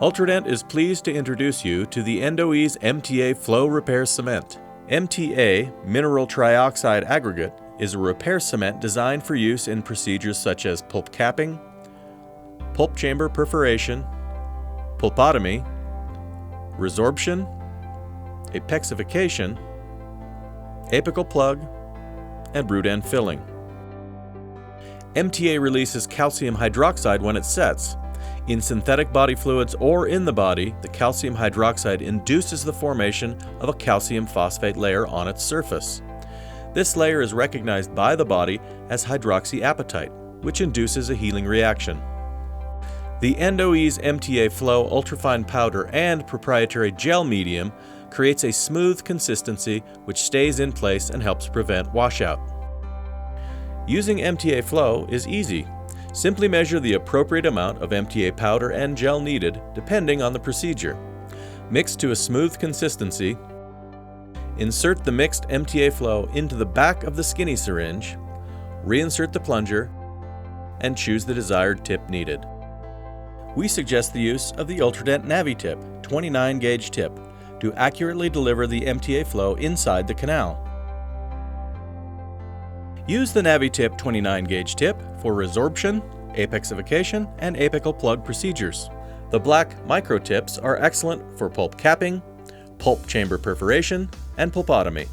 Ultradent is pleased to introduce you to the EndoEase MTAFlow Repair Cement. MTA, mineral trioxide aggregate, is a repair cement designed for use in procedures such as pulp capping, pulp chamber perforation, pulpotomy, resorption, apexification, apical plug, and root end filling. MTA releases calcium hydroxide when it sets. In synthetic body fluids or in the body, the calcium hydroxide induces the formation of a calcium phosphate layer on its surface. This layer is recognized by the body as hydroxyapatite, which induces a healing reaction. The EndoEase MTAFlow ultrafine powder and proprietary gel medium creates a smooth consistency which stays in place and helps prevent washout. Using MTAFlow is easy. Simply measure the appropriate amount of MTA powder and gel needed depending on the procedure. Mix to a smooth consistency. Insert the mixed MTAFlow into the back of the skinny syringe, reinsert the plunger, and choose the desired tip needed. We suggest the use of the Ultradent NaviTip 29 gauge tip to accurately deliver the MTAFlow inside the canal. Use the NaviTip 29 gauge tip for resorption, apexification, and apical plug procedures. The black micro tips are excellent for pulp capping, pulp chamber perforation, and pulpotomy.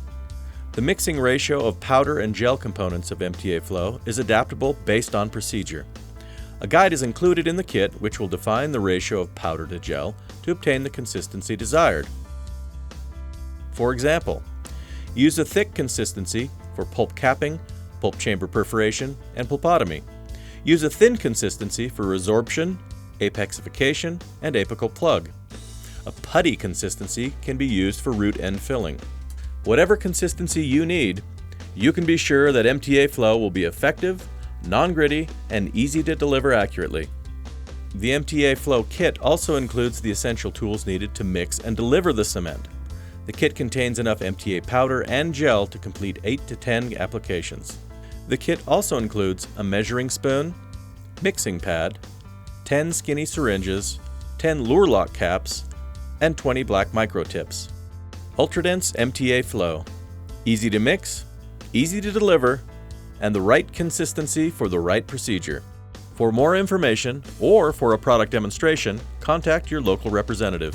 The mixing ratio of powder and gel components of MTAFlow is adaptable based on procedure. A guide is included in the kit which will define the ratio of powder to gel to obtain the consistency desired. For example, use a thick consistency for pulp capping, pulp chamber perforation, and pulpotomy. Use a thin consistency for resorption, apexification, and apical plug. A putty consistency can be used for root end filling. Whatever consistency you need, you can be sure that MTAFlow will be effective, non-gritty, and easy to deliver accurately. The MTAFlow kit also includes the essential tools needed to mix and deliver the cement. The kit contains enough MTA powder and gel to complete 8 to 10 applications. The kit also includes a measuring spoon, mixing pad, 10 skinny syringes, 10 lure lock caps, and 20 black micro tips. Ultradent's MTAFlow. Easy to mix, easy to deliver, and the right consistency for the right procedure. For more information or for a product demonstration, contact your local representative.